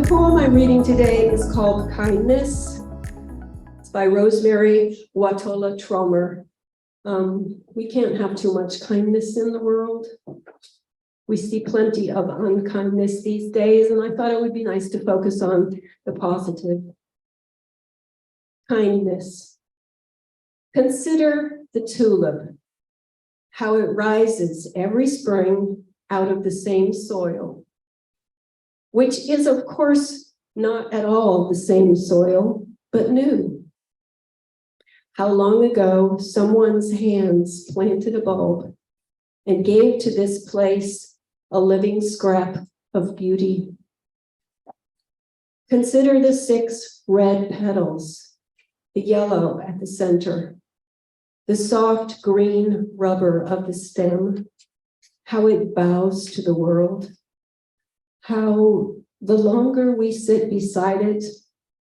poem I'm reading today is called Kindness. It's by Rosemary Watola Tromer. We can't have too much kindness in the world. We see plenty of unkindness these days, and I thought it would be nice to focus on the positive. Kindness. Consider the tulip, how it rises every spring out of the same soil, which is, of course, not at all the same soil, but new. How long ago someone's hands planted a bulb and gave to this place a living scrap of beauty. Consider the 6 red petals, the yellow at the center, the soft green rubber of the stem, how it bows to the world, how the longer we sit beside it,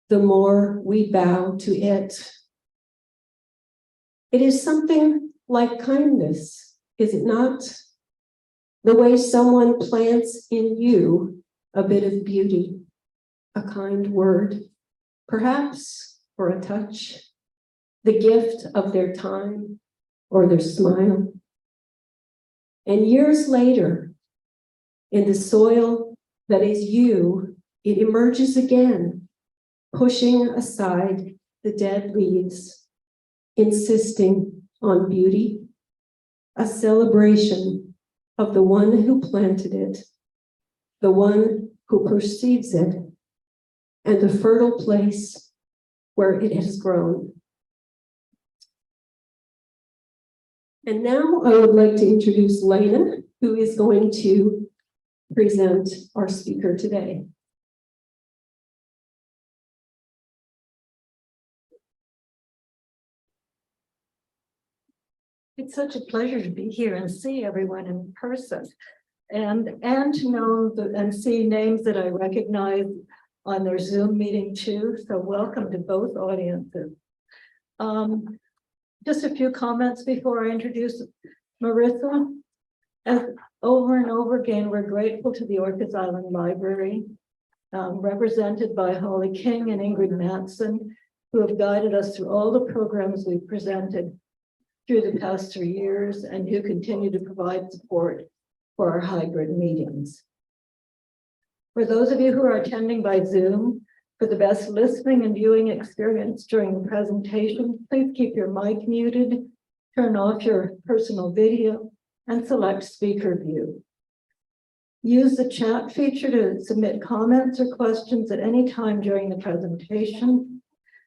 the more we bow to it. It is something like kindness, is it not? The way someone plants in you a bit of beauty, a kind word, perhaps, or a touch, the gift of their time or their smile. And years later, in the soil that is you, it emerges again, pushing aside the dead leaves, insisting on beauty, a celebration of the one who planted it, the one who perceives it, and the fertile place where it has grown. And now I would like to introduce Lena, who is going to present our speaker today. It's such a pleasure to be here and see everyone in person, and to know and see names that I recognize on their Zoom meeting too. So welcome to both audiences. Just a few comments before I introduce Marisa. As over and over again, we're grateful to the Orcas Island Library, represented by Holly King and Ingrid Matson, who have guided us through all the programs we've presented through the past 3 years and who continue to provide support for our hybrid meetings. For those of you who are attending by Zoom, for the best listening and viewing experience during the presentation, please keep your mic muted, turn off your personal video, and select speaker view. Use the chat feature to submit comments or questions at any time during the presentation,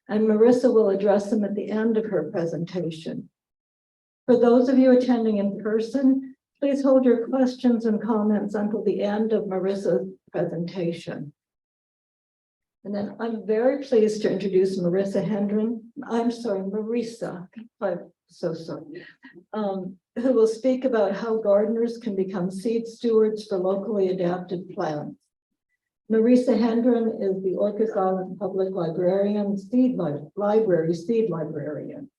and Marisa will address them at the end of her presentation. For those of you attending in person, please hold your questions and comments until the end of Marisa's presentation. And then I'm very pleased to introduce Marisa Hendron. Marisa, I'm so sorry. Who will speak about how gardeners can become seed stewards for locally adapted plants. Marisa Hendron is the Orcas Island Public Librarian Seed Librarian,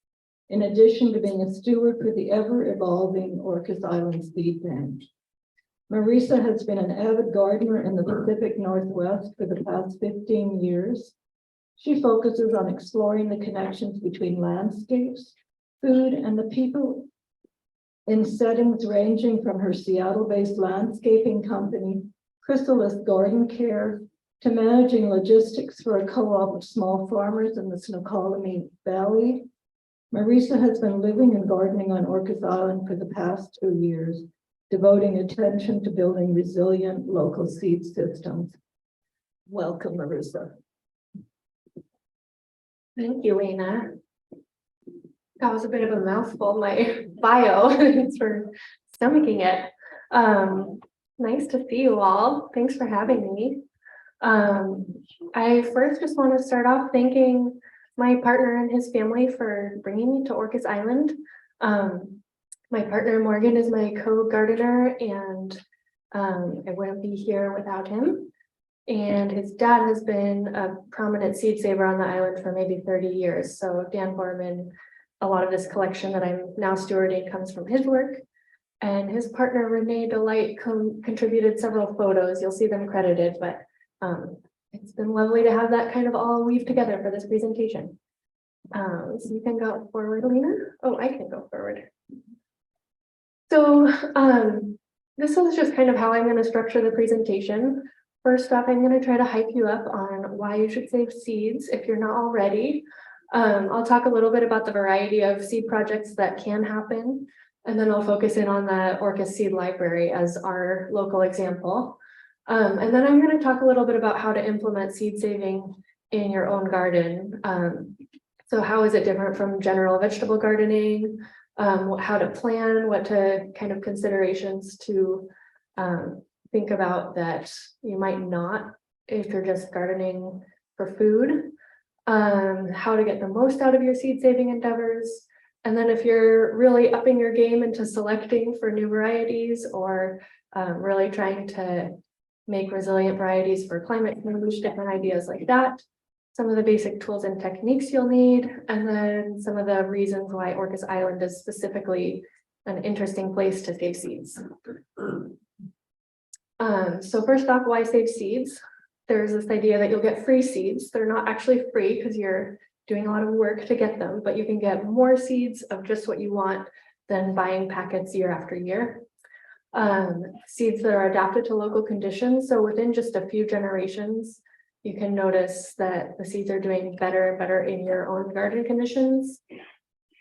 in addition to being a steward for the ever-evolving Orcas Island Seed Bank. Marisa has been an avid gardener in the Pacific Northwest for the past 15 years. She focuses on exploring the connections between landscapes, food, and the people in settings ranging from her Seattle-based landscaping company, Chrysalis Garden Care, to managing logistics for a co-op of small farmers in the Snoqualmie Valley. Marisa has been living and gardening on Orcas Island for the past 2 years, devoting attention to building resilient local seed systems. Welcome, Marisa. Thank you, Lena. That was a bit of a mouthful, my bio. Thanks for stomaching it. Nice to see you all. Thanks for having me. I first just want to start off thanking my partner and his family for bringing me to Orcas Island. My partner Morgan is my co-gardener, and I wouldn't be here without him. And his dad has been a prominent seed saver on the island for maybe 30 years. So Dan Borman, a lot of this collection that I'm now stewarding comes from his work. And his partner Renee Delight contributed several photos. You'll see them credited, but it's been lovely to have that kind of all weave together for this presentation. So you can go forward, Alina. Oh, I can go forward. So this is just kind of how I'm going to structure the presentation. First off, I'm going to try to hype you up on why you should save seeds if you're not already. I'll talk a little bit about the variety of seed projects that can happen, and then I'll focus in on the Orcas Seed Library as our local example. And then I'm going to talk a little bit about how to implement seed saving in your own garden. So how is it different from general vegetable gardening? How to plan, what to kind of considerations to think about that you might not if you're just gardening for food. How to get the most out of your seed saving endeavors. And then if you're really upping your game into selecting for new varieties or really trying to make resilient varieties for climate change, different ideas like that, some of the basic tools and techniques you'll need, and then some of the reasons why Orcas Island is specifically an interesting place to save seeds. So first off, why save seeds? There's this idea that you'll get free seeds. They're not actually free because you're doing a lot of work to get them, but you can get more seeds of just what you want than buying packets year after year. Seeds that are adapted to local conditions. So within just a few generations, you can notice that the seeds are doing better and better in your own garden conditions.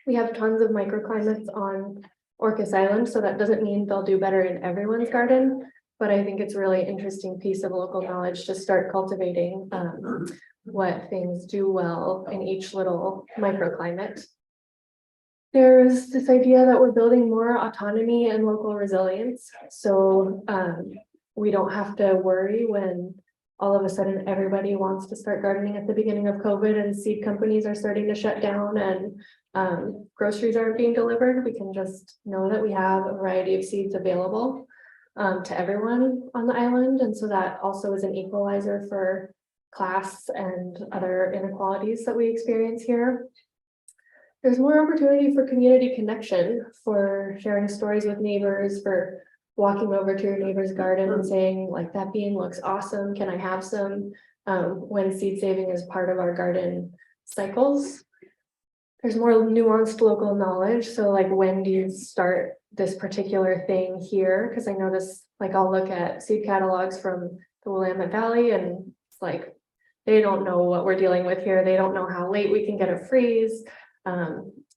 We have tons of microclimates on Orcas Island, so that doesn't mean they'll do better in everyone's garden, but I think it's a really interesting piece of local knowledge to start cultivating what things do well in each little microclimate. There's this idea that we're building more autonomy and local resilience. So we don't have to worry when all of a sudden everybody wants to start gardening at the beginning of COVID and seed companies are starting to shut down and groceries aren't being delivered. We can just know that we have a variety of seeds available to everyone on the island. And so that also is an equalizer for class and other inequalities that we experience here. There's more opportunity for community connection, for sharing stories with neighbors, for walking over to your neighbor's garden and saying, like, that bean looks awesome, can I have some? When seed saving is part of our garden cycles. There's more nuanced local knowledge. So like, when do you start this particular thing here? Because I notice, like, I'll look at seed catalogs from the Willamette Valley and it's like, they don't know what we're dealing with here. They don't know how late we can get a freeze.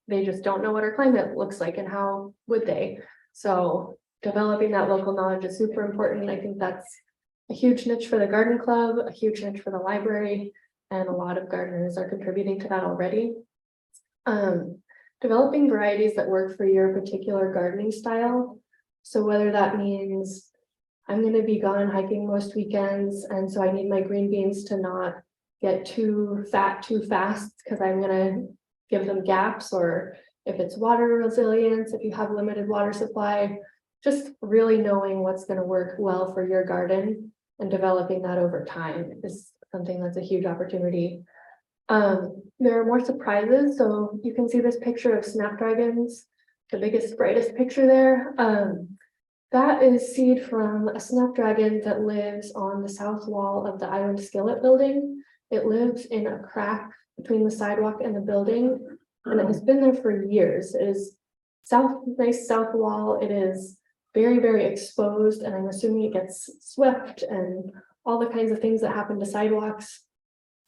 They just don't know what our climate looks like and how would they. So developing that local knowledge is super important. I think that's a huge niche for the garden club, a huge niche for the library, and a lot of gardeners are contributing to that already. Developing varieties that work for your particular gardening style. So whether that means I'm going to be gone hiking most weekends, and so I need my green beans to not get too fat too fast because I'm going to give them gaps, or if it's water resilience, if you have limited water supply, just really knowing what's going to work well for your garden and developing that over time is something that's a huge opportunity. There are more surprises. So you can see this picture of snapdragons, the biggest, brightest picture there. That is seed from a snapdragon that lives on the south wall of the Island Skillet building. It lives in a crack between the sidewalk and the building, and it has been there for years. It is nice south wall. It is very, very exposed, and I'm assuming it gets swept and all the kinds of things that happen to sidewalks.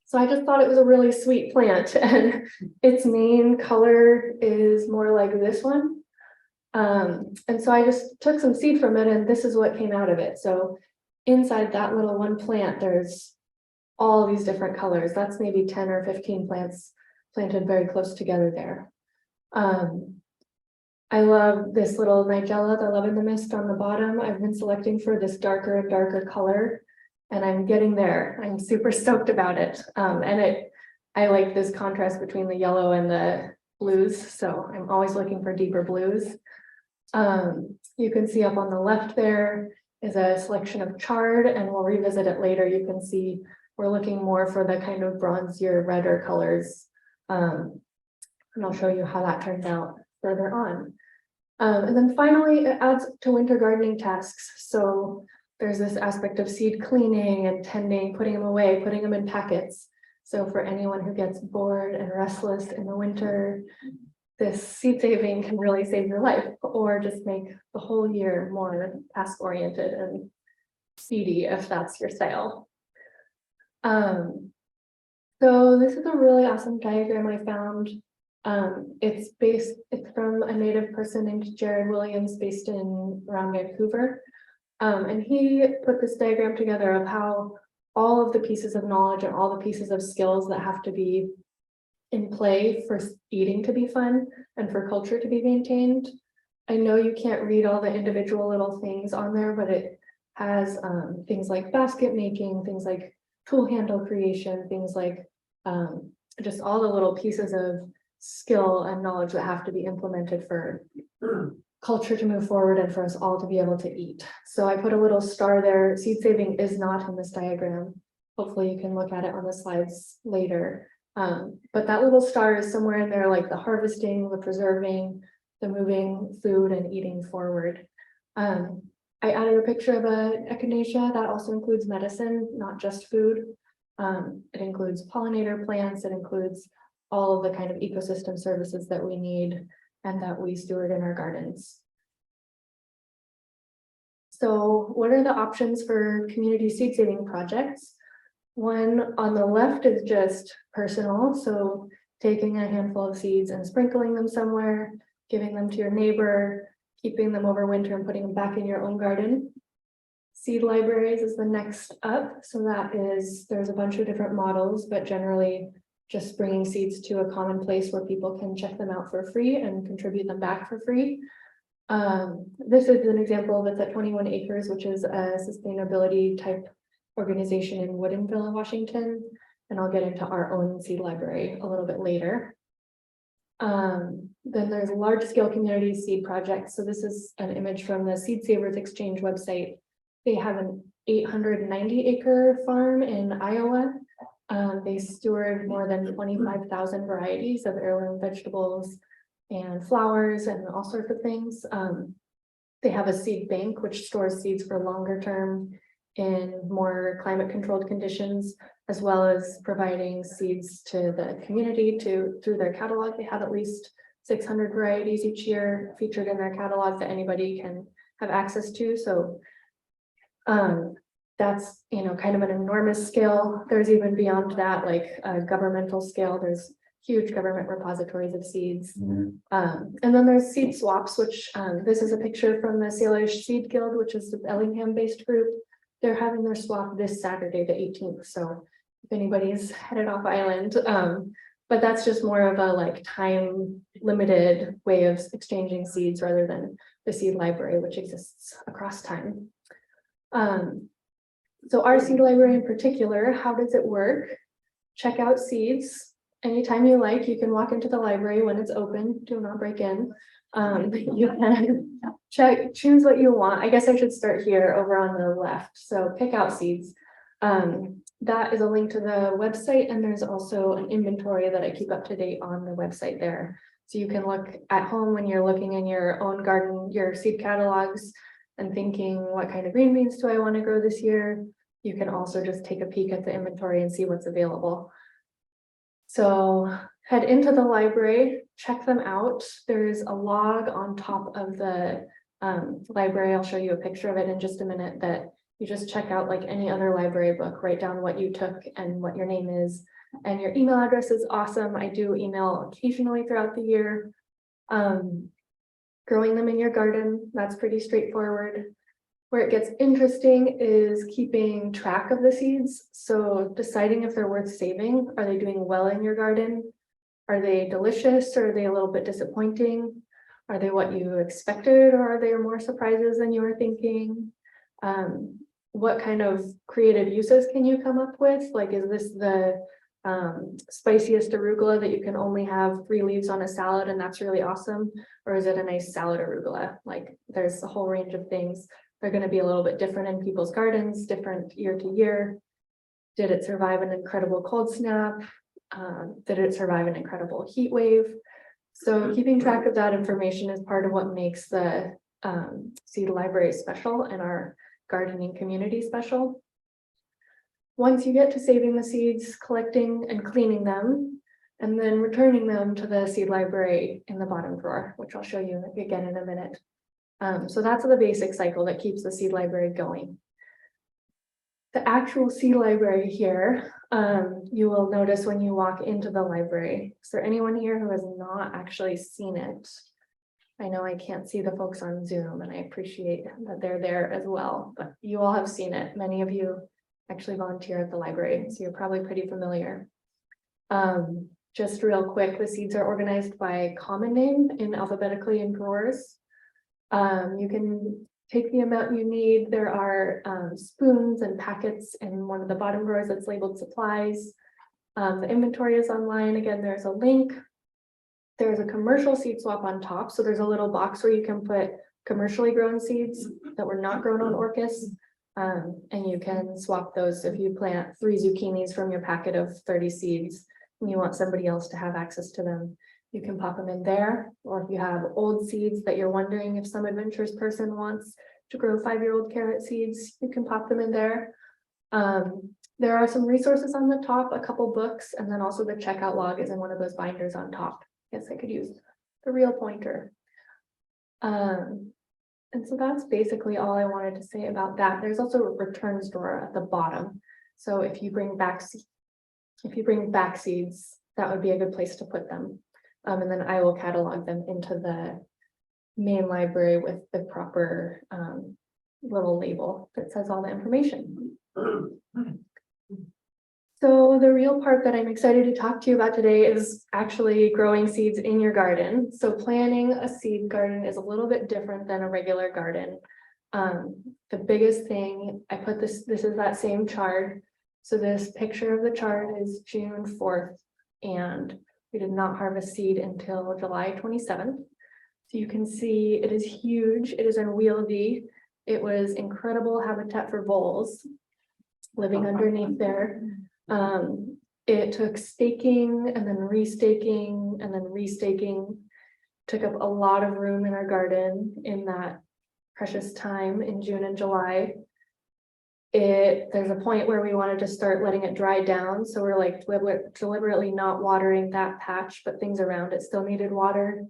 So I just thought it was a really sweet plant, and its main color is more like this one. And so I just took some seed from it, and this is what came out of it. So inside that little one plant, there's all these different colors. That's maybe 10 or 15 plants planted very close together there. I love this little nigella, the love in the mist on the bottom. I've been selecting for this darker and darker color, and I'm getting there. I'm super stoked about it. I like this contrast between the yellow and the blues, so I'm always looking for deeper blues. You can see up on the left there is a selection of chard, and we'll revisit it later. You can see we're looking more for the kind of bronzier, redder colors. And I'll show you how that turns out further on. And then finally, it adds to winter gardening tasks. So there's this aspect of seed cleaning and tending, putting them away, putting them in packets. So for anyone who gets bored and restless in the winter, this seed saving can really save your life, or just make the whole year more task oriented and speedy if that's your style. So this is a really awesome diagram I found. It's from a native person named Jared Williams based around Vancouver. And he put this diagram together of how all of the pieces of knowledge and all the pieces of skills that have to be in play for eating to be fun and for culture to be maintained. I know you can't read all the individual little things on there, but it has things like basket making, things like tool handle creation, things like just all the little pieces of skill and knowledge that have to be implemented for culture to move forward and for us all to be able to eat. So I put a little star there. Seed saving is not in this diagram. Hopefully you can look at it on the slides later. But that little star is somewhere in there, like the harvesting, the preserving, the moving food and eating forward. I added a picture of an echinacea that also includes medicine, not just food. It includes pollinator plants. It includes all of the kind of ecosystem services that we need and that we steward in our gardens. So what are the options for community seed saving projects? One on the left is just personal. So taking a handful of seeds and sprinkling them somewhere, giving them to your neighbor, keeping them over winter and putting them back in your own garden. Seed libraries is the next up. So that is, there's a bunch of different models, but generally just bringing seeds to a common place where people can check them out for free and contribute them back for free. This is an example that's at 21 Acres, which is a sustainability type organization in Woodinville, Washington. And I'll get into our own seed library a little bit later. Then there's large scale community seed projects. So this is an image from the Seed Savers Exchange website. They have an 890-acre farm in Iowa. They steward more than 25,000 varieties of heirloom vegetables and flowers and all sorts of things. They have a seed bank which stores seeds for longer term in more climate controlled conditions, as well as providing seeds to the community through their catalog. They have at least 600 varieties each year featured in their catalog that anybody can have access to. So that's, kind of an enormous scale. There's even beyond that, like a governmental scale. There's huge government repositories of seeds. And then there's seed swaps, which this is a picture from the Salish Seed Guild, which is the Bellingham-based group. They're having their swap this Saturday, the 18th. So if anybody's headed off island, but that's just more of a like time limited way of exchanging seeds rather than the seed library, which exists across time. So our seed library in particular, how does it work? Check out seeds. Anytime you like, you can walk into the library when it's open, do not break in. You can choose what you want. I guess I should start here over on the left. So pick out seeds. That is a link to the website, and there's also an inventory that I keep up to date on the website there. So you can look at home when you're looking in your own garden, your seed catalogs, and thinking, what kind of green beans do I want to grow this year? You can also just take a peek at the inventory and see what's available. So head into the library, check them out. There's a log on top of the library. I'll show you a picture of it in just a minute, that you just check out like any other library book, write down what you took and what your name is. And your email address is awesome. I do email occasionally throughout the year. Growing them in your garden, that's pretty straightforward. Where it gets interesting is keeping track of the seeds. So deciding if they're worth saving. Are they doing well in your garden? Are they delicious, or are they a little bit disappointing? Are they what you expected, or are there more surprises than you were thinking? What kind of creative uses can you come up with? Like, is this the spiciest arugula that you can only have 3 leaves on a salad and that's really awesome? Or is it a nice salad arugula? Like, there's a whole range of things. They're going to be a little bit different in people's gardens, different year to year. Did it survive an incredible cold snap? Did it survive an incredible heat wave? So keeping track of that information is part of what makes the seed library special and our gardening community special. Once you get to saving the seeds, collecting and cleaning them, and then returning them to the seed library in the bottom drawer, which I'll show you again in a minute. So that's the basic cycle that keeps the seed library going. The actual seed library here, you will notice when you walk into the library. Is there anyone here who has not actually seen it? I know I can't see the folks on Zoom, and I appreciate that they're there as well, but you all have seen it. Many of you actually volunteer at the library, so you're probably pretty familiar. Just real quick, the seeds are organized by common name in alphabetically in drawers. You can take the amount you need. There are spoons and packets in one of the bottom drawers that's labeled supplies. The inventory is online. Again, there's a link. There's a commercial seed swap on top. So there's a little box where you can put commercially grown seeds that were not grown on Orcas. And you can swap those if you plant 3 zucchinis from your packet of 30 seeds and you want somebody else to have access to them. You can pop them in there, or if you have old seeds that you're wondering if some adventurous person wants to grow 5-year-old carrot seeds, you can pop them in there. There are some resources on the top, a couple books, and then also the checkout log is in one of those binders on top. Yes, I could use the real pointer. And so that's basically all I wanted to say about that. There's also a returns drawer at the bottom. So if you bring back seeds, that would be a good place to put them. And then I will catalog them into the main library with the proper little label that says all the information. So the real part that I'm excited to talk to you about today is actually growing seeds in your garden. So planting a seed garden is a little bit different than a regular garden. The biggest thing, I put this is that same chart. So this picture of the chart is June 4th, and we did not harvest seed until July 27th. So you can see it is huge. It is unwieldy. It was incredible habitat for voles living underneath there. It took staking and then restaking and then restaking, took up a lot of room in our garden in that precious time in June and July. There's a point where we wanted to start letting it dry down. So we're like deliberately not watering that patch, but things around it still needed water.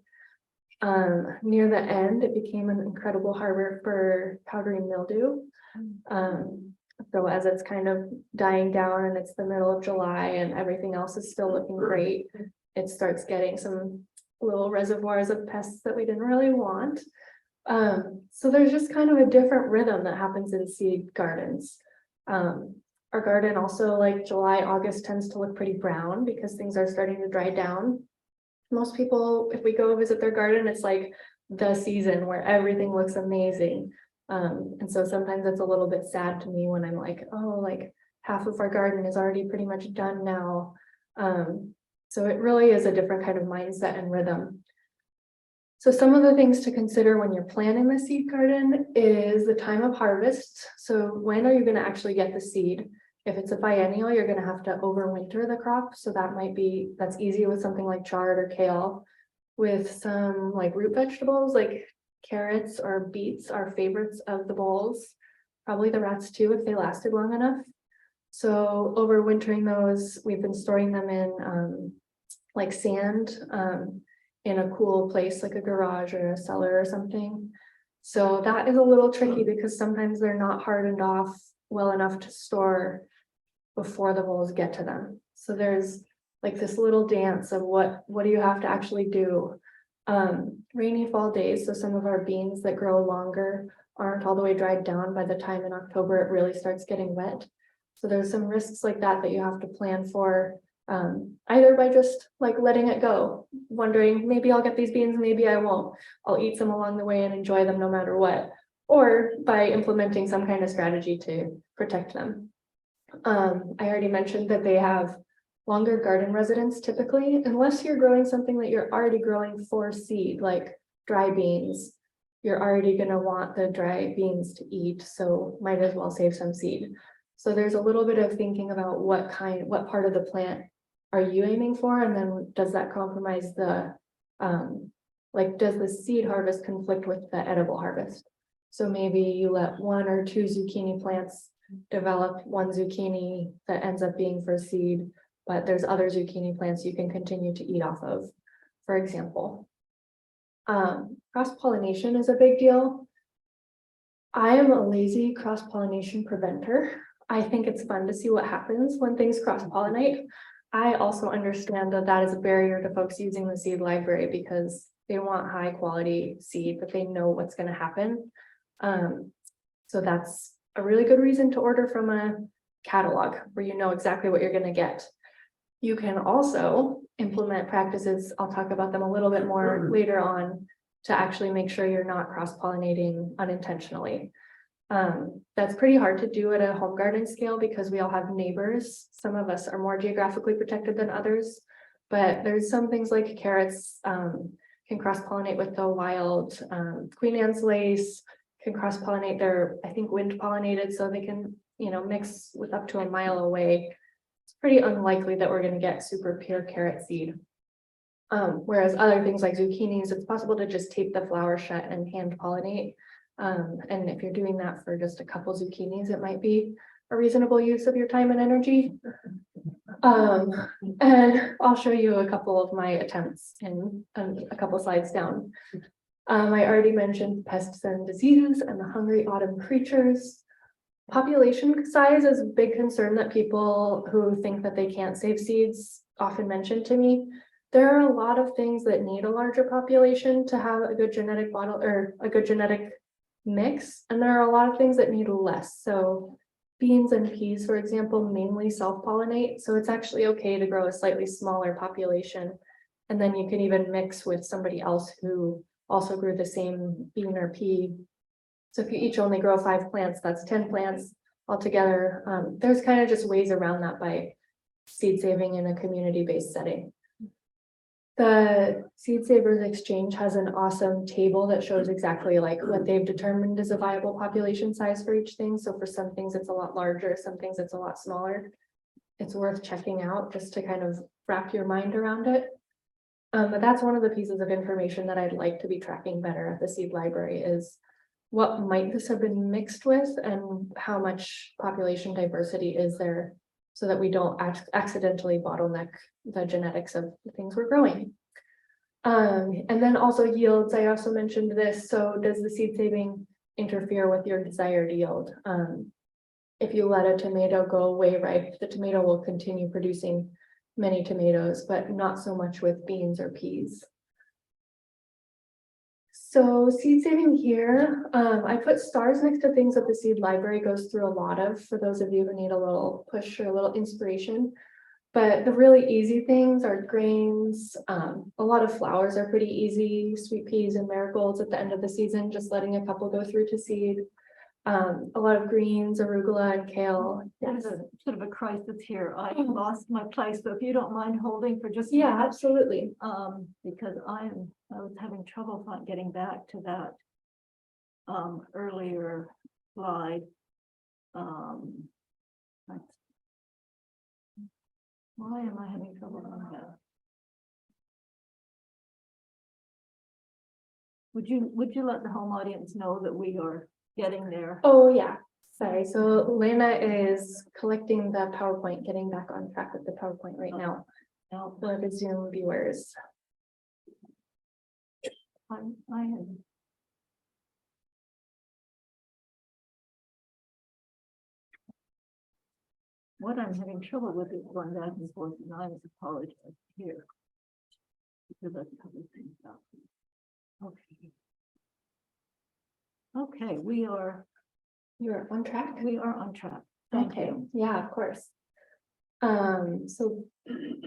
Near the end, it became an incredible harbor for powdery mildew. So as it's kind of dying down and it's the middle of July and everything else is still looking great, it starts getting some little reservoirs of pests that we didn't really want. So there's just kind of a different rhythm that happens in seed gardens. Our garden also, like July, August, tends to look pretty brown because things are starting to dry down. Most people, if we go visit their garden, it's like the season where everything looks amazing. And so sometimes it's a little bit sad to me when I'm like, oh, like half of our garden is already pretty much done now. So it really is a different kind of mindset and rhythm. So some of the things to consider when you're planning the seed garden is the time of harvest. So when are you going to actually get the seed? If it's a biennial, you're going to have to overwinter the crop. So that's easy with something like chard or kale. With some like root vegetables like carrots or beets are favorites of the voles, probably the rats too if they lasted long enough. So overwintering those, we've been storing them in like sand in a cool place like a garage or a cellar or something. So that is a little tricky because sometimes they're not hardened off well enough to store before the voles get to them. So there's like this little dance of what do you have to actually do. Rainy fall days, so some of our beans that grow longer aren't all the way dried down. By the time in October it really starts getting wet. So there's some risks like that you have to plan for, either by just like letting it go, wondering maybe I'll get these beans, maybe I won't, I'll eat some along the way and enjoy them no matter what, or by implementing some kind of strategy to protect them. I already mentioned that they have longer garden residence typically, unless you're growing something that you're already growing for seed, like dry beans. You're already going to want the dry beans to eat, so might as well save some seed. So there's a little bit of thinking about what part of the plant are you aiming for, and then does that compromise the, does the seed harvest conflict with the edible harvest? So maybe you let 1 or 2 zucchini plants develop one zucchini that ends up being for seed, but there's other zucchini plants you can continue to eat off of, for example. Cross-pollination is a big deal. I am a lazy cross-pollination preventer. I think it's fun to see what happens when things cross-pollinate. I also understand that that is a barrier to folks using the seed library because they want high quality seed, but they know what's going to happen. So that's a really good reason to order from a catalog where you know exactly what you're going to get. You can also implement practices, I'll talk about them a little bit more later on, to actually make sure you're not cross-pollinating unintentionally. That's pretty hard to do at a home garden scale because we all have neighbors. Some of us are more geographically protected than others, but there's some things like carrots can cross-pollinate with the wild Queen Anne's lace, can cross-pollinate. They're, I think, wind pollinated, so they can, mix with up to a mile away. It's pretty unlikely that we're going to get super pure carrot seed. Whereas other things like zucchinis, it's possible to just tape the flower shut and hand pollinate. And if you're doing that for just a couple zucchinis, it might be a reasonable use of your time and energy. And I'll show you a couple of my attempts in a couple slides down. I already mentioned pests and diseases and the hungry autumn creatures. Population size is a big concern that people who think that they can't save seeds often mention to me. There are a lot of things that need a larger population to have a good genetic model or a good genetic mix, and there are a lot of things that need less. So beans and peas, for example, mainly self-pollinate, so it's actually okay to grow a slightly smaller population, and then you can even mix with somebody else who also grew the same bean or pea. So if you each only grow 5 plants, that's 10 plants altogether. There's kind of just ways around that by seed saving in a community-based setting. The Seed Savers Exchange has an awesome table that shows exactly like what they've determined is a viable population size for each thing. So for some things it's a lot larger, some things it's a lot smaller. It's worth checking out just to kind of wrap your mind around it. But that's one of the pieces of information that I'd like to be tracking better at the seed library is what might this have been mixed with and how much population diversity is there so that we don't accidentally bottleneck the genetics of the things we're growing. And then also yields, I also mentioned this. So does the seed saving interfere with your desired yield? If you let a tomato go way ripe, the tomato will continue producing many tomatoes, but not so much with beans or peas. So seed saving here, I put stars next to things that the seed library goes through a lot of, for those of you who need a little push or a little inspiration. But the really easy things are grains. A lot of flowers are pretty easy, sweet peas and marigolds at the end of the season, just letting a couple go through to seed. A lot of greens, arugula and kale. There's a sort of a crisis here. I lost my place, so if you don't mind holding for just a Yeah, minute, absolutely. because I was having trouble getting back to that earlier slide. Why am I having trouble on that? Would you let the home audience know that we are getting there? Oh yeah, sorry. So Lena is collecting the PowerPoint, getting back on track with the PowerPoint right now No, for the Zoom viewers. I had. What I'm having trouble with is going back and forth, and I apologize here. Because I've covered things up. Okay. Okay, You're on track? we are on track. Thank Okay, you. yeah, of course. So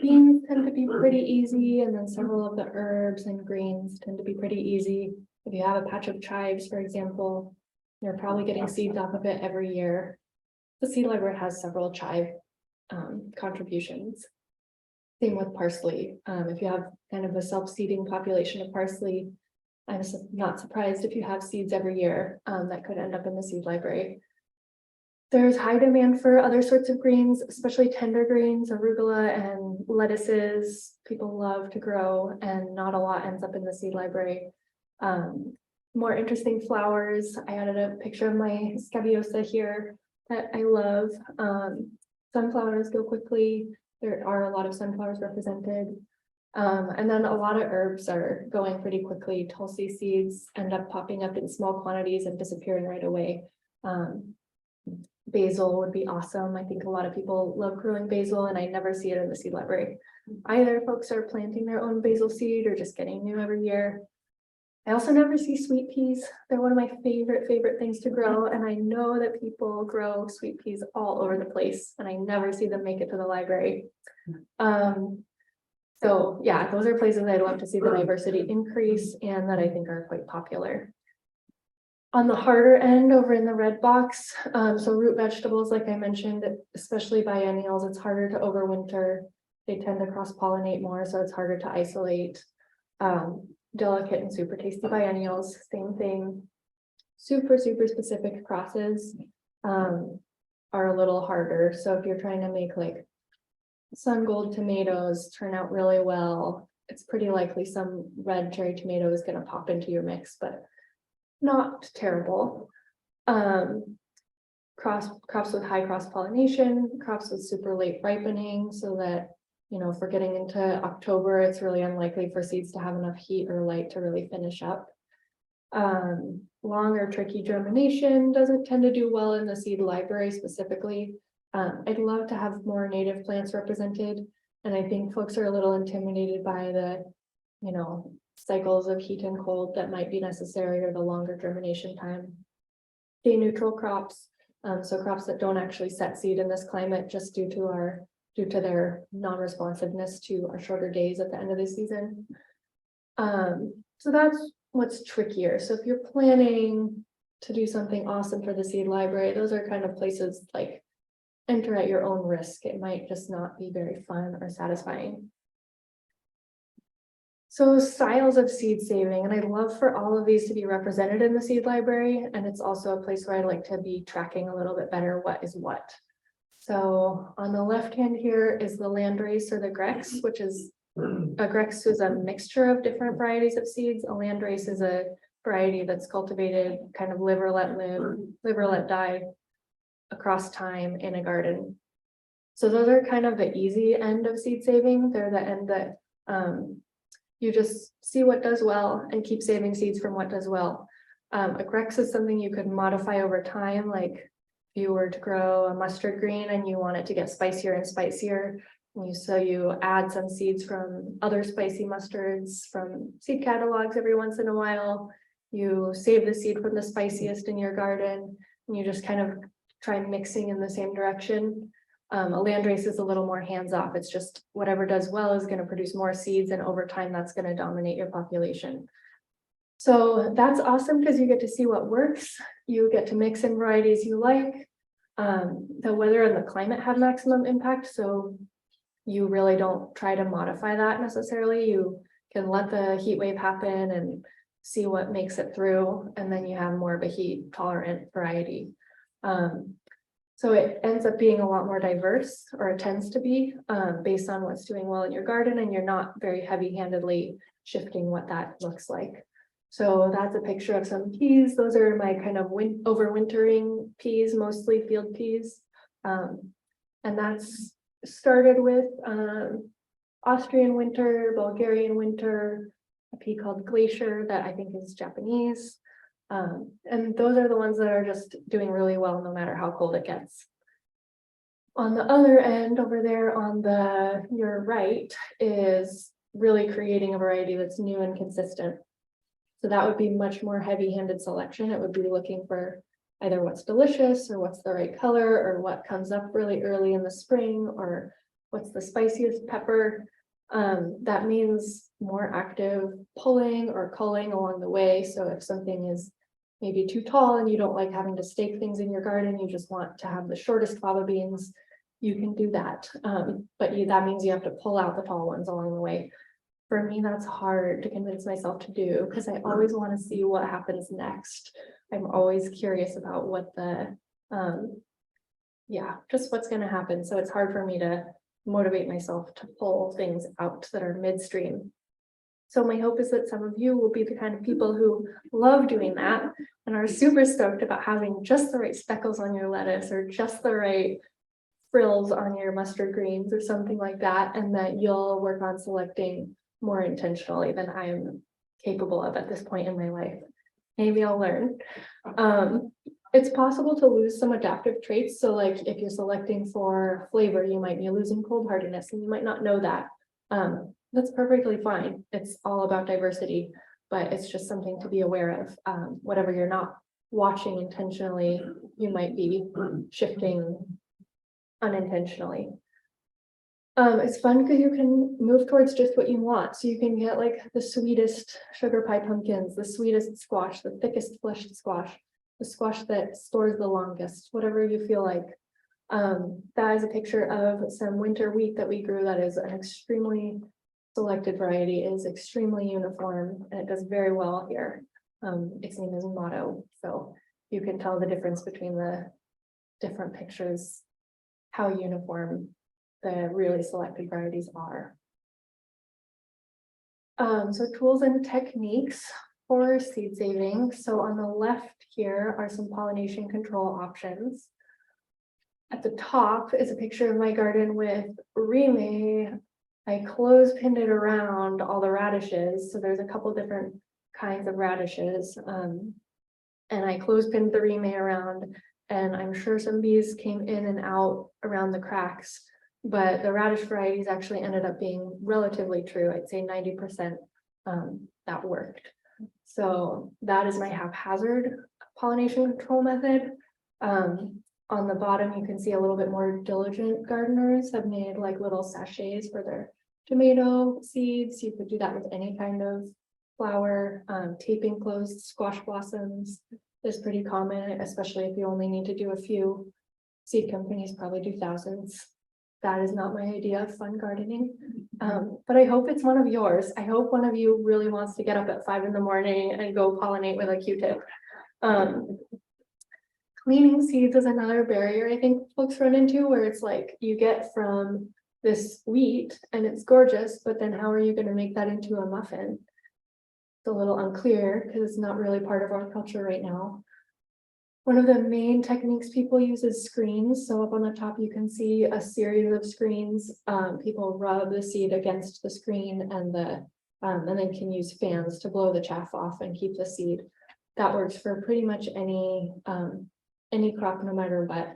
beans tend to be pretty easy, and then several of the herbs and greens tend to be pretty easy. If you have a patch of chives, for example, you're probably getting seeds off of it every year. The seed library has several chive contributions. Same with parsley. If you have kind of a self-seeding population of parsley, I'm not surprised if you have seeds every year that could end up in the seed library. There's high demand for other sorts of greens, especially tender greens, arugula and lettuces. People love to grow, and not a lot ends up in the seed library. more interesting flowers. I added a picture of my scabiosa here that I love. Sunflowers go quickly. There are a lot of sunflowers represented. And then a lot of herbs are going pretty quickly. Tulsi seeds end up popping up in small quantities and disappearing right away. Basil would be awesome. I think a lot of people love growing basil, and I never see it in the seed library. Either folks are planting their own basil seed or just getting new every year. I also never see sweet peas. They're one of my favorite things to grow. And I know that people grow sweet peas all over the place, and I never see them make it to the library. So yeah, those are places I'd love to see the diversity increase and that I think are quite popular. On the harder end over in the red box, so root vegetables, like I mentioned, especially biennials, it's harder to overwinter. They tend to cross-pollinate more, so it's harder to isolate. Delicate and super tasty biennials, same thing. Super specific crosses are a little harder. So if you're trying to make like sun gold tomatoes turn out really well, it's pretty likely some red cherry tomato is going to pop into your mix, but not terrible. Crops with high cross pollination, crops with super late ripening, so that, you know, if we're getting into October, it's really unlikely for seeds to have enough heat or light to really finish up. Long or tricky germination doesn't tend to do well in the seed library specifically. I'd love to have more native plants represented, and I think folks are a little intimidated by the, you know, cycles of heat and cold that might be necessary, or the longer germination time. Day neutral crops, so crops that don't actually set seed in this climate just due to their non-responsiveness to our shorter days at the end of the season. So that's what's trickier. So if you're planning to do something awesome for the seed library, those are kind of places like enter at your own risk. It might just not be very fun or satisfying. So styles of seed saving, and I'd love for all of these to be represented in the seed library. And it's also a place where I like to be tracking a little bit better what is what. So on the left hand here is the landrace or the grex, which is a grex is a mixture of different varieties of seeds. A landrace is a variety that's cultivated kind of live or let live, live or let die across time in a garden. So those are kind of the easy end of seed saving. They're the end that you just see what does well and keep saving seeds from what does well. A grex is something you could modify over time, like if you were to grow a mustard green and you want it to get spicier and spicier, so you add some seeds from other spicy mustards from seed catalogs every once in a while. You save the seed from the spiciest in your garden, and you just kind of try mixing in the same direction. A landrace is a little more hands-off. It's just whatever does well is going to produce more seeds, and over time that's going to dominate your population. So that's awesome because you get to see what works. You get to mix in varieties you like. The weather and the climate have maximum impact, so you really don't try to modify that necessarily. You can let the heat wave happen and see what makes it through, and then you have more of a heat tolerant variety. So it ends up being a lot more diverse, or it tends to be, based on what's doing well in your garden, and you're not very heavy-handedly shifting what that looks like. So that's a picture of some peas. Those are my kind of overwintering peas, mostly field peas. And that's started with Austrian winter, Bulgarian winter, a pea called Glacier that I think is Japanese. And those are the ones that are just doing really well no matter how cold it gets. On the other end over there on your right is really creating a variety that's new and consistent. So that would be much more heavy-handed selection. It would be looking for either what's delicious or what's the right color or what comes up really early in the spring or what's the spiciest pepper. That means more active pulling or culling along the way. So if something is maybe too tall and you don't like having to stake things in your garden, you just want to have the shortest fava beans, you can do that. But that means you have to pull out the tall ones along the way. For me, that's hard to convince myself to do because I always want to see what happens next. I'm always curious about what just what's going to happen. So it's hard for me to motivate myself to pull things out that are midstream. So my hope is that some of you will be the kind of people who love doing that and are super stoked about having just the right speckles on your lettuce or just the right frills on your mustard greens or something like that, and that you'll work on selecting more intentionally than I am capable of at this point in my life. Maybe I'll learn. It's possible to lose some adaptive traits. So like if you're selecting for flavor, you might be losing cold hardiness and you might not know that. That's perfectly fine. It's all about diversity, but it's just something to be aware of. Whatever you're not watching intentionally, you might be shifting unintentionally. It's fun because you can move towards just what you want. So you can get like the sweetest sugar pie pumpkins, the sweetest squash, the thickest fleshed squash, the squash that stores the longest, whatever you feel like. That is a picture of some winter wheat that we grew that is an extremely selected variety, is extremely uniform, and it does very well here. Its name is Motto, so you can tell the difference between the different pictures, how uniform the really selected varieties are. So tools and techniques for seed saving. So on the left here are some pollination control options. At the top is a picture of my garden with rime. I clothespined it around all the radishes. So there's a couple different kinds of radishes. And I clothespined the rime around, and I'm sure some bees came in and out around the cracks, but the radish varieties actually ended up being relatively true. I'd say 90% that worked. So that is my haphazard pollination control method. On the bottom, you can see a little bit more diligent gardeners have made like little sachets for their tomato seeds. You could do that with any kind of flower. Taping closed squash blossoms is pretty common, especially if you only need to do a few. Seed companies probably do thousands. That is not my idea of fun gardening. But I hope it's one of yours. I hope one of you really wants to get up at 5 in the morning and go pollinate with a Q-tip. Cleaning seeds is another barrier I think folks run into, where it's like you get from this wheat and it's gorgeous, but then how are you going to make that into a muffin? It's a little unclear because it's not really part of our culture right now. One of the main techniques people use is screens. So up on the top, you can see a series of screens. People rub the seed against the screen and then can use fans to blow the chaff off and keep the seed. That works for pretty much any crop, no matter what.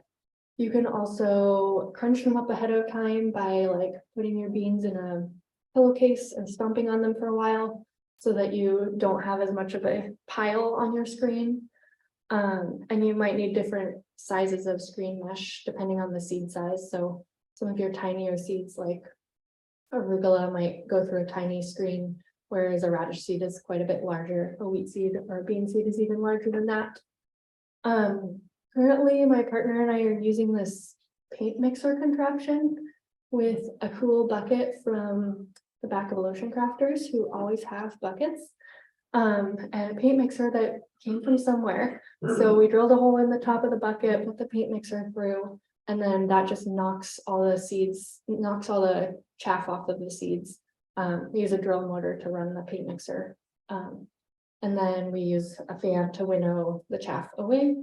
You can also crunch them up ahead of time by like putting your beans in a pillowcase and stomping on them for a while so that you don't have as much of a pile on your screen. And you might need different sizes of screen mesh depending on the seed size. So some of your tinier seeds like arugula might go through a tiny screen, whereas a radish seed is quite a bit larger. A wheat seed or a bean seed is even larger than that. Currently, my partner and I are using this paint mixer contraption with a cool bucket from the back of Ocean Crafters, who always have buckets. And a paint mixer that came from somewhere. So we drilled a hole in the top of the bucket, put the paint mixer through, and then that just knocks all the chaff off of the seeds. We use a drill motor to run the paint mixer. And then we use a fan to winnow the chaff away.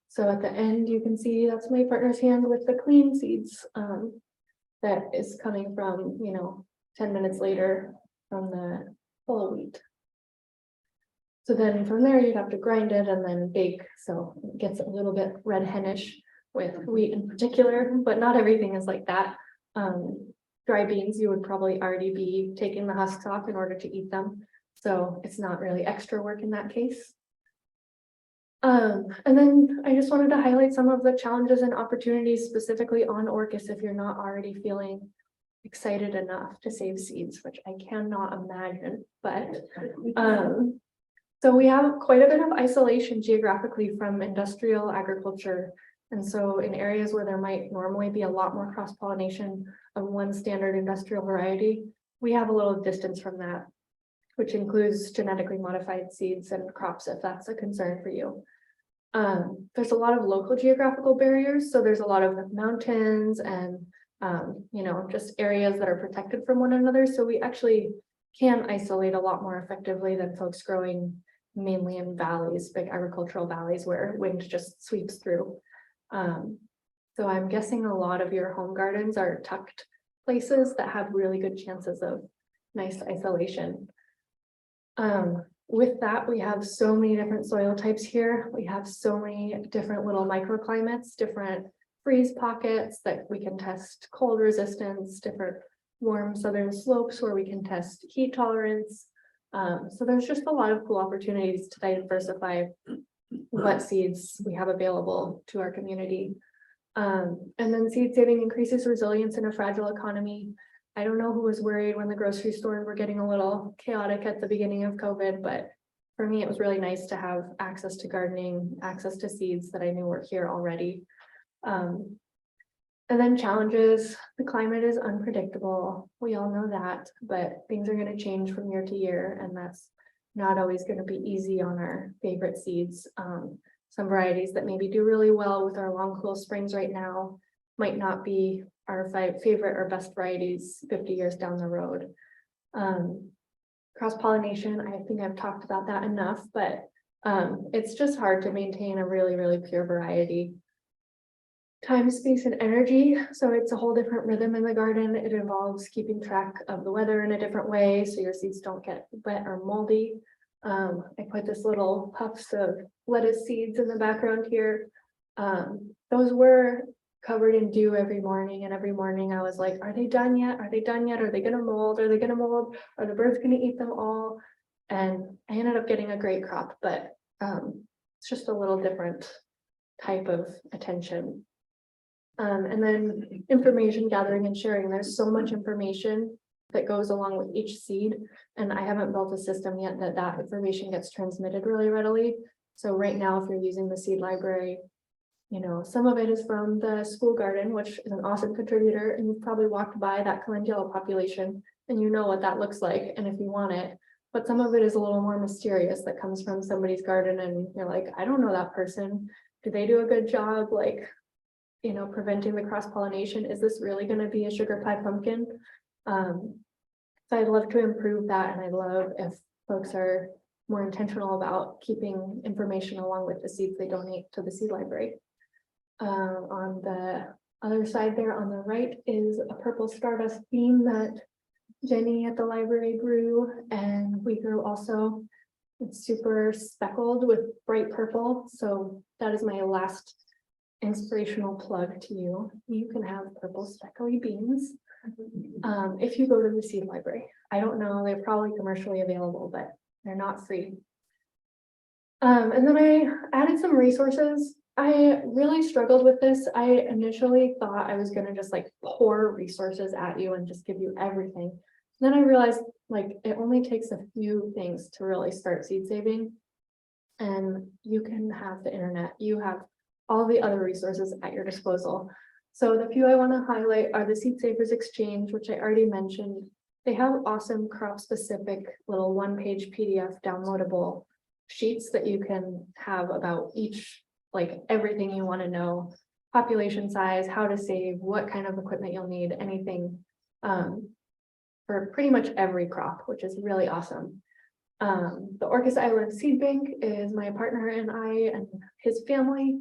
So at the end, you can see that's my partner's hand with the clean seeds that is coming from, 10 minutes later from the whole wheat. So then from there, you'd have to grind it and then bake. So it gets a little bit red hennish with wheat in particular, but not everything is like that. Dry beans, you would probably already be taking the husks off in order to eat them. So it's not really extra work in that case. And then I just wanted to highlight some of the challenges and opportunities specifically on Orcas if you're not already feeling excited enough to save seeds, which I cannot imagine, but so we have quite a bit of isolation geographically from industrial agriculture. And so in areas where there might normally be a lot more cross-pollination of one standard industrial variety, we have a little distance from that, which includes genetically modified seeds and crops, if that's a concern for you. There's a lot of local geographical barriers. So there's a lot of mountains and, just areas that are protected from one another. So we actually can isolate a lot more effectively than folks growing mainly in valleys, big agricultural valleys where wind just sweeps through. So I'm guessing a lot of your home gardens are tucked places that have really good chances of nice isolation. With that, we have so many different soil types here. We have so many different little microclimates, different freeze pockets that we can test cold resistance, different warm southern slopes where we can test heat tolerance. So there's just a lot of cool opportunities to diversify what seeds we have available to our community. And then seed saving increases resilience in a fragile economy. I don't know who was worried when the grocery stores were getting a little chaotic at the beginning of COVID, but for me, it was really nice to have access to gardening, access to seeds that I knew were here already. And then challenges, the climate is unpredictable. We all know that, but things are going to change from year to year, and that's not always going to be easy on our favorite seeds. Some varieties that maybe do really well with our long cool springs right now might not be our favorite or best varieties 50 years down the road. Cross-pollination, I think I've talked about that enough, but it's just hard to maintain a really, really pure variety. Time, space, and energy. So it's a whole different rhythm in the garden. It involves keeping track of the weather in a different way so your seeds don't get wet or moldy. I put this little puffs of lettuce seeds in the background here. Those were covered in dew every morning, and every morning I was like, are they done yet? Are they done yet? Are they gonna mold? Are they gonna mold? Are the birds gonna eat them all? And I ended up getting a great crop, but it's just a little different type of attention. And then information gathering and sharing. There's so much information that goes along with each seed, and I haven't built a system yet that information gets transmitted really readily. So right now, if you're using the seed library, you know, some of it is from the school garden, which is an awesome contributor, and you've probably walked by that calendula population and you know what that looks like and if you want it. But some of it is a little more mysterious that comes from somebody's garden and you're like, I don't know that person. Do they do a good job, like, you know, preventing the cross-pollination? Is this really going to be a sugar pie pumpkin? So I'd love to improve that, and I'd love if folks are more intentional about keeping information along with the seeds they donate to the seed library. On the other side there on the right is a purple stardust bean that Jenny at the library grew, and we grew also. It's super speckled with bright purple, so that is my last inspirational plug to you. You can have purple speckly beans if you go to the seed library. I don't know, they're probably commercially available, but they're not free. And then I added some resources. I really struggled with this. I initially thought I was going to just like pour resources at you and just give you everything. Then I realized like it only takes a few things to really start seed saving, and you can have the internet. You have all the other resources at your disposal. So the few I want to highlight are the Seed Savers Exchange, which I already mentioned. They have awesome crop specific little one-page PDF downloadable sheets that you can have about each, like everything you want to know, population size, how to save, what kind of equipment you'll need, anything for pretty much every crop, which is really awesome. The Orcas Island Seed Bank is my partner and I and his family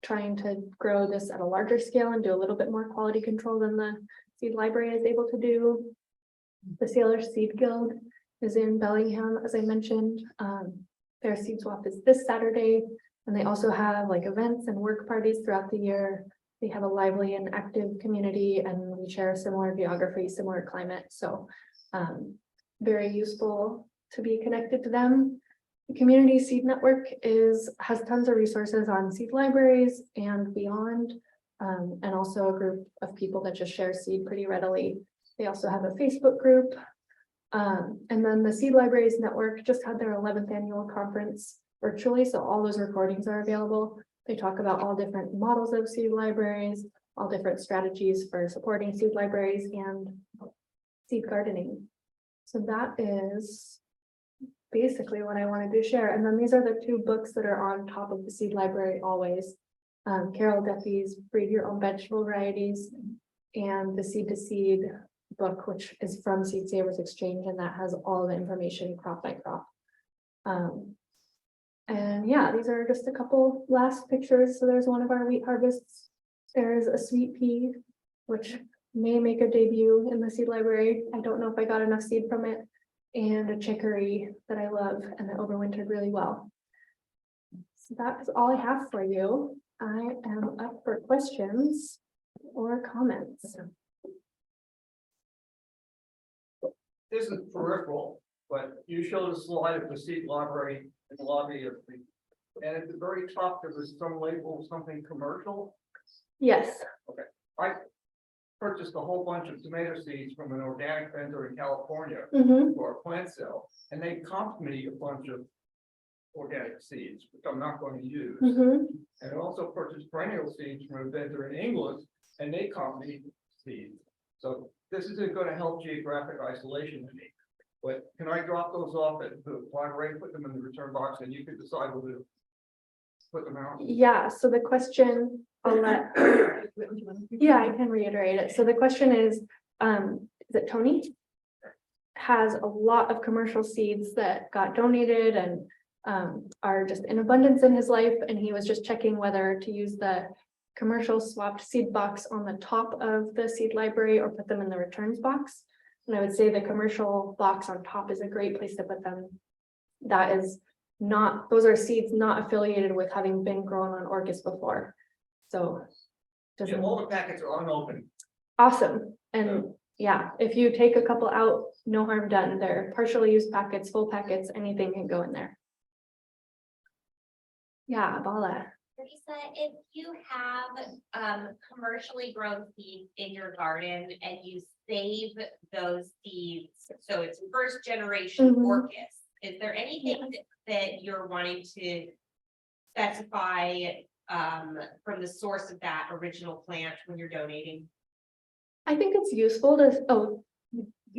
trying to grow this at a larger scale and do a little bit more quality control than the seed library is able to do. The Sailors Seed Guild is in Bellingham, as I mentioned. Their seed swap is this Saturday, and they also have like events and work parties throughout the year. They have a lively and active community, and we share a similar geography, similar climate. So very useful to be connected to them. The Community Seed Network has tons of resources on seed libraries and beyond, and also a group of people that just share seed pretty readily. They also have a Facebook group. And then the Seed Libraries Network just had their 11th annual conference virtually, so all those recordings are available. They talk about all different models of seed libraries, all different strategies for supporting seed libraries and seed gardening. So that is basically what I wanted to share. And then these are the two books that are on top of the seed library always. Carol Duffy's Breed Your Own Vegetable Varieties and the Seed to Seed book, which is from Seed Savers Exchange, and that has all the information crop by crop. And yeah, these are just a couple last pictures. So there's one of our wheat harvests. There's a sweet pea, which may make a debut in the seed library. I don't know if I got enough seed from it. And a chicory that I love and that overwintered really well. So that is all I have for you. I am up for questions or comments. This is peripheral, but you showed a slide of the seed library in the lobby of the, and at the very top, there was some label, something commercial. Yes. I purchased a whole bunch of tomato seeds from an organic vendor in California Mm-hmm. for a plant sale, and they comped me a bunch of organic seeds, which I'm not going to use. Mm-hmm. And I also purchased perennial seeds from a vendor in England, and they comped me seeds. So this isn't going to help geographic isolation to me. But can I drop those off at the library, put them in the return box, and you can decide whether to put them out? Yeah, so the question, I'll let, yeah, I can reiterate it. So the question is that Tony has a lot of commercial seeds that got donated and are just in abundance in his life. And he was just checking whether to use the commercial swapped seed box on the top of the seed library or put them in the returns box. And I would say the commercial box on top is a great place to put them. That is not, those are seeds not affiliated with having been grown on Orcas before. So Yeah, all the packets are unopened. awesome. And yeah, if you take a couple out, no harm done. They're partially used packets, full packets, anything can go in there. Yeah, Bala. Marisa, if you have commercially grown seeds in your garden and you save those seeds, so it's first generation Mhm. orchis, is there anything that you're wanting to specify from the source of that original plant when you're donating? I think it's useful to,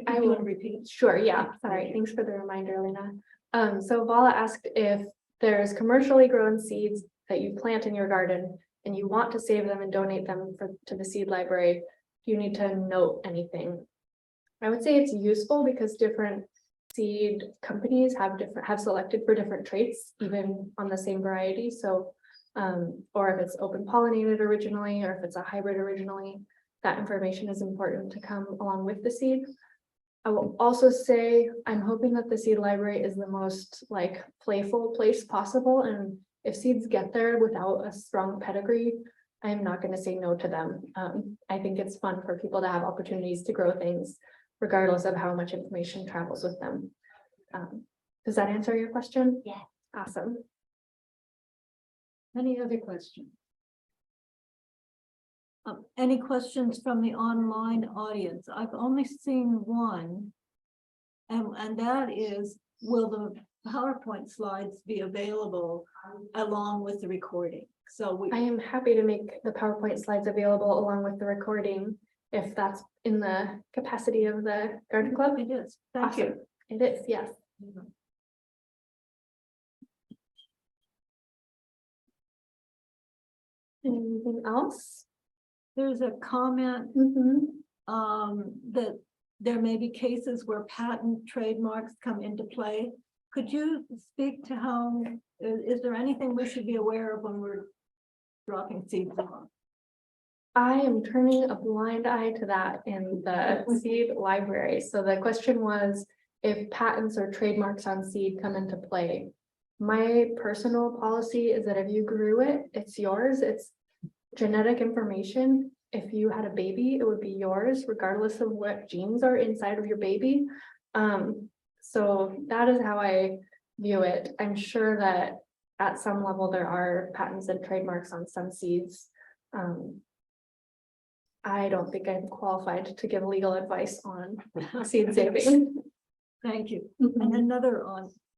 I will repeat. sure, yeah, sorry, thanks for the reminder, Lena. So Vala asked if there's commercially grown seeds that you plant in your garden and you want to save them and donate them to the seed library, do you need to note anything? I would say it's useful because different seed companies have selected for different traits, even on the same variety. So, or if it's open pollinated originally, or if it's a hybrid originally, that information is important to come along with the seed. I will also say, I'm hoping that the seed library is the most like playful place possible. And if seeds get there without a strong pedigree, I'm not going to say no to them. I think it's fun for people to have opportunities to grow things, regardless of how much information travels with them. Does that answer your question? Yeah. Awesome. Any other questions? Any questions from the online audience? I've only seen one. And that is, will the PowerPoint slides be available along with the recording? So I am happy to make the PowerPoint slides available along with the recording, if that's in the capacity of the garden club. it is. Thank you. Awesome. It is, yes. Anything else? There's a comment Mhm. that there may be cases where patent trademarks come into play. Could you speak to how, is there anything we should be aware of when we're dropping seeds off? I am turning a blind eye to that in the seed library. So the question was if patents or trademarks on seed come into play. My personal policy is that if you grew it, it's yours. It's genetic information. If you had a baby, it would be yours, regardless of what genes are inside of your baby. So that is how I view it. I'm sure that at some level there are patents and trademarks on some seeds. I don't think I'm qualified to give legal advice on seed saving. Thank you. Mhm. And another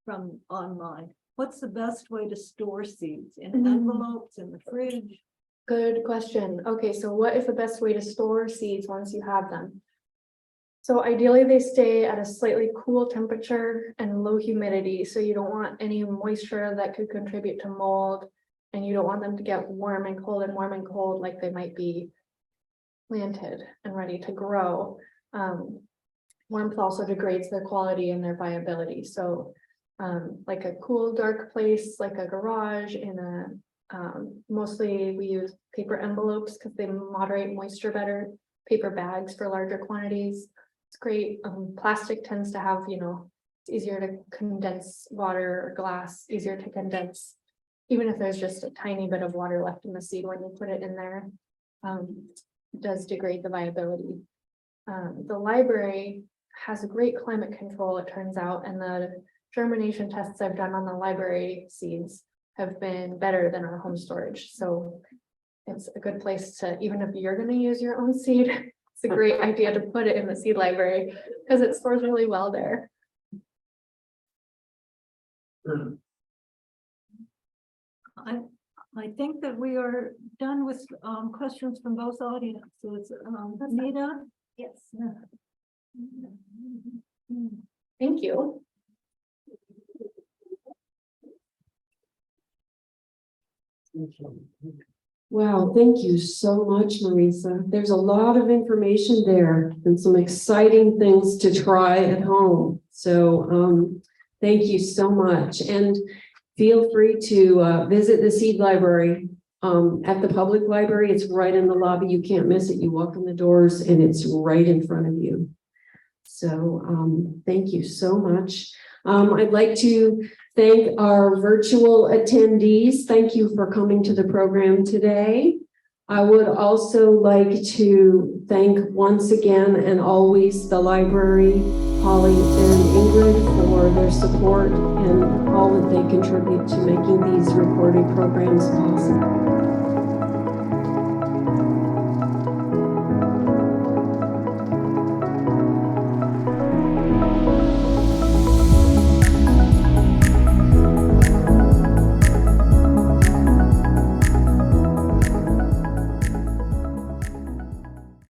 from online. What's the best way to store seeds? In Mm. envelopes, in the fridge? Good question. Okay, so what is the best way to store seeds once you have them? So ideally they stay at a slightly cool temperature and low humidity. So you don't want any moisture that could contribute to mold, and you don't want them to get warm and cold like they might be planted and ready to grow. Warmth also degrades their quality and their viability, so like a cool, dark place, like a garage in a, mostly we use paper envelopes because they moderate moisture better, paper bags for larger quantities. It's great. Plastic tends to have, it's easier to condense water, or glass, easier to condense, even if there's just a tiny bit of water left in the seed when you put it in there. It does degrade the viability. The library has a great climate control, it turns out, and the germination tests I've done on the library seeds have been better than our home storage. So it's a good place to, even if you're going to use your own seed, it's a great idea to put it in the seed library because it stores really well there. I think that we are done with questions from both audiences. Anita? Yes. Thank you. Wow, thank you so much, Marisa. There's a lot of information there and some exciting things to try at home. So thank you so much. And feel free to visit the seed library at the public library. It's right in the lobby. You can't miss it. You walk in the doors and it's right in front of you. So thank you so much. I'd like to thank our virtual attendees. Thank you for coming to the program today. I would also like to thank once again and always the library, Holly and Ingrid, for their support and all that they contribute to making these recorded programs possible.